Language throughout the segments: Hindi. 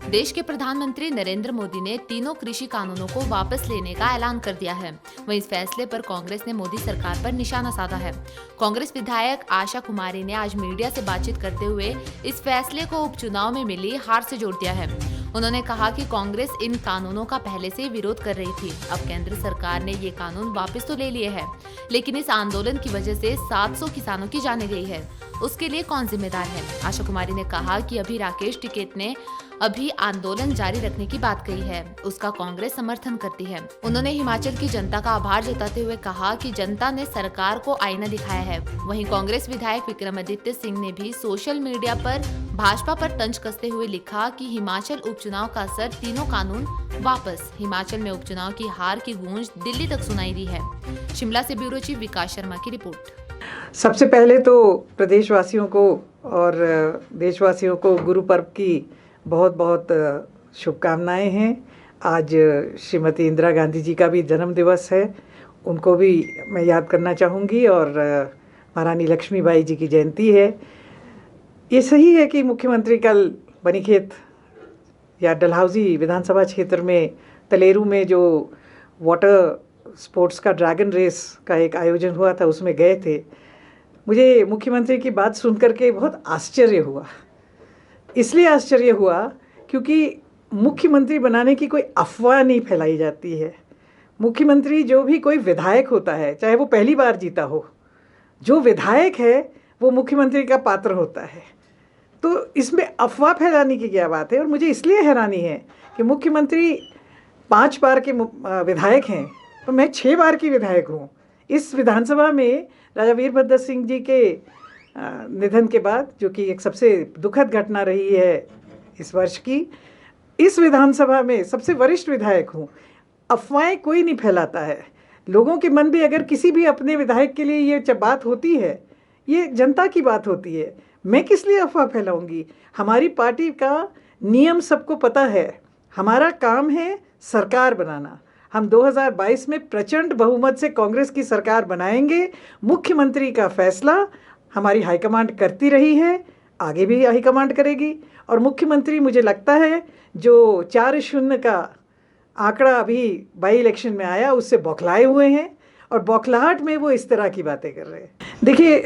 देश के प्रधानमंत्री नरेंद्र मोदी ने तीनों कृषि कानूनों को वापस लेने का ऐलान कर दिया है। वहीं इस फैसले पर कांग्रेस ने मोदी सरकार पर निशाना साधा है। कांग्रेस विधायक आशा कुमारी ने आज मीडिया से बातचीत करते हुए इस फैसले को उपचुनाव में मिली हार से जोड़ दिया है। उन्होंने कहा कि कांग्रेस इन कानूनों का पहले से विरोध कर रही थी। अब केंद्र सरकार ने ये कानून वापस तो ले लिए हैं, लेकिन इस आंदोलन की वजह से 700 किसानों की जाने गई है। उसके लिए कौन जिम्मेदार है? आशा कुमारी ने कहा कि अभी राकेश टिकैत ने अभी आंदोलन जारी रखने की बात कही है, उसका कांग्रेस समर्थन करती है। उन्होंने हिमाचल की जनता का आभार जताते हुए कहा कि जनता ने सरकार को आईना दिखाया है। वहीं कांग्रेस विधायक विक्रमादित्य सिंह ने भी सोशल मीडिया पर भाजपा पर तंज कसते हुए लिखा कि हिमाचल उपचुनाव का असर, तीनों कानून वापस। हिमाचल में उपचुनाव की हार की गूंज दिल्ली तक सुनाई दी है। शिमला से ब्यूरो चीफ विकास शर्मा की रिपोर्ट। सबसे पहले तो प्रदेशवासियों को और देशवासियों को गुरु पर्व की बहुत बहुत शुभकामनाएं हैं। आज श्रीमती इंदिरा गांधी जी का भी जन्म दिवस है, उनको भी मैं याद करना चाहूँगी, और महारानी लक्ष्मीबाई जी की जयंती है। ये सही है कि मुख्यमंत्री कल बनीखेत या डलहौजी विधानसभा क्षेत्र में तलेरू में जो वाटर स्पोर्ट्स का ड्रैगन रेस का एक आयोजन हुआ था, उसमें गए थे। मुझे मुख्यमंत्री की बात सुनकर के बहुत आश्चर्य हुआ। इसलिए आश्चर्य हुआ क्योंकि मुख्यमंत्री बनाने की कोई अफवाह नहीं फैलाई जाती है। मुख्यमंत्री जो भी कोई विधायक होता है, चाहे वो पहली बार जीता हो, जो विधायक है वो मुख्यमंत्री का पात्र होता है। तो इसमें अफवाह फैलाने की क्या बात है? और मुझे इसलिए हैरानी है कि मुख्यमंत्री 5 बार के विधायक हैं, तो मैं 6 बार की विधायक हूँ। इस विधानसभा में राजा वीरभद्र सिंह जी के निधन के बाद, जो कि एक सबसे दुखद घटना रही है इस वर्ष की, इस विधानसभा में सबसे वरिष्ठ विधायक हूँ। अफवाहें कोई नहीं फैलाता है। लोगों के मन में अगर किसी भी अपने विधायक के लिए ये बात होती है, ये जनता की बात होती है, मैं किस लिए अफवाह फैलाऊंगी? हमारी पार्टी का नियम सबको पता है। हमारा काम है सरकार बनाना। हम 2022 में प्रचंड बहुमत से कांग्रेस की सरकार बनाएंगे। मुख्यमंत्री का फैसला हमारी हाईकमांड करती रही है, आगे भी हाईकमांड करेगी। और मुख्यमंत्री, मुझे लगता है, जो 4-0 का आंकड़ा अभी बाई इलेक्शन में आया, उससे बौखलाए हुए हैं, और बौखलाहट में वो इस तरह की बातें कर रहे हैं। देखिए,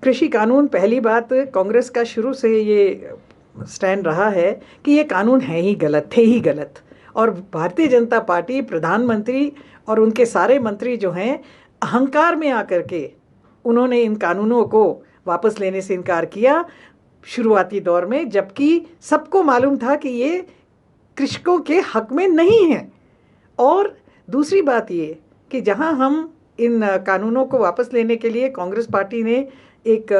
कृषि कानून, पहली बात, कांग्रेस का शुरू से ये स्टैंड रहा है कि ये कानून है ही गलत, थे ही गलत। और भारतीय जनता पार्टी, प्रधानमंत्री और उनके सारे मंत्री जो हैं, अहंकार में आकर के उन्होंने इन कानूनों को वापस लेने से इनकार किया शुरुआती दौर में, जबकि सबको मालूम था कि ये कृषकों के हक में नहीं है। और दूसरी बात ये कि जहां हम इन कानूनों को वापस लेने के लिए कांग्रेस पार्टी ने एक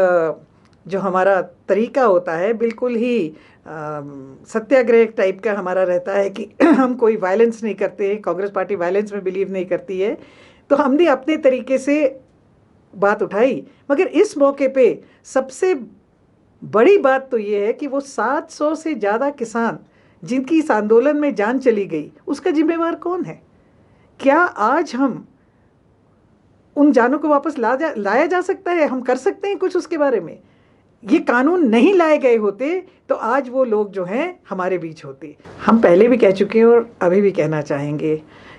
जो हमारा तरीका होता है, बिल्कुल ही सत्याग्रह टाइप का हमारा रहता है कि हम कोई वायलेंस नहीं करते, कांग्रेस पार्टी वायलेंस में बिलीव नहीं करती है, तो हमने अपने तरीके से बात उठाई। मगर इस मौके पे सबसे बड़ी बात तो ये है कि वो 700 से ज़्यादा किसान जिनकी इस आंदोलन में जान चली गई, उसका जिम्मेवार कौन है? क्या आज हम उन जानों को वापस लाया जा सकता है? हम कर सकते हैं कुछ उसके बारे में? ये कानून नहीं लाए गए होते तो आज वो लोग जो हैं हमारे बीच होते। हम पहले भी कह चुके हैं और अभी भी कहना चाहेंगे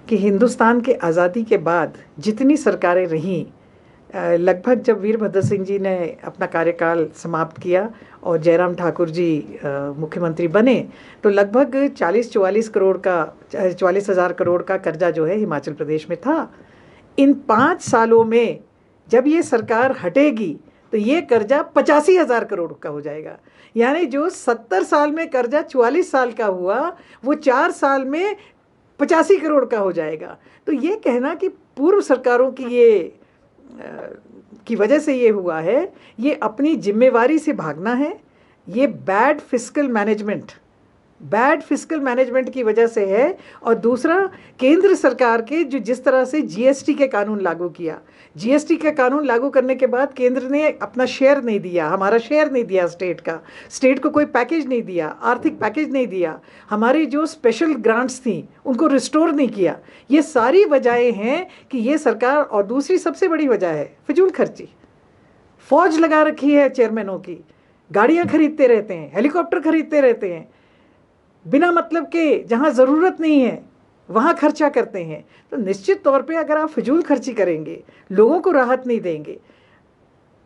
कि हिंदुस्तान के आज़ादी के बाद जितनी सरकारें रहीं, लगभग जब वीरभद्र सिंह जी ने अपना कार्यकाल समाप्त किया और जयराम ठाकुर जी मुख्यमंत्री बने, तो लगभग 40-44 करोड़ का 44,000 करोड़ का कर्जा जो है हिमाचल प्रदेश में था। इन 5 सालों में जब ये सरकार हटेगी तो ये कर्जा 85,000 करोड़ का हो जाएगा। यानी जो 70 साल में कर्जा 44 साल का हुआ, वो 4 साल में 85 करोड़ का हो जाएगा। तो ये कहना कि पूर्व सरकारों की वजह से ये हुआ है, ये अपनी जिम्मेवारी से भागना है। ये बैड फिस्कल मैनेजमेंट की वजह से है। और दूसरा, केंद्र सरकार के जो जिस तरह से जीएसटी के कानून लागू किया, जीएसटी के कानून लागू करने के बाद केंद्र ने अपना शेयर नहीं दिया, हमारा शेयर नहीं दिया, स्टेट को कोई पैकेज नहीं दिया, आर्थिक पैकेज नहीं दिया, हमारी जो स्पेशल ग्रांट्स थी उनको रिस्टोर नहीं किया। ये सारी वजहें हैं कि ये सरकार, और दूसरी सबसे बड़ी वजह है फिजूल खर्ची। फौज लगा रखी है चेयरमैनों की, गाड़ियाँ खरीदते रहते हैं, हेलीकॉप्टर खरीदते रहते हैं। बिना मतलब के जहाँ ज़रूरत नहीं है वहाँ खर्चा करते हैं, तो निश्चित तौर पे अगर आप फिजूल खर्ची करेंगे, लोगों को राहत नहीं देंगे,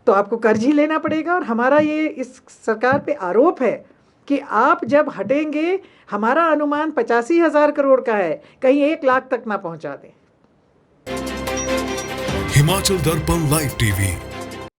तो आपको कर्ज ही लेना पड़ेगा। और हमारा ये इस सरकार पे आरोप है कि आप जब हटेंगे, हमारा अनुमान 85,000 करोड़ का है, कहीं 1 लाख तक ना पहुंचा दें। हिमाचल दर्पण लाइव टीवी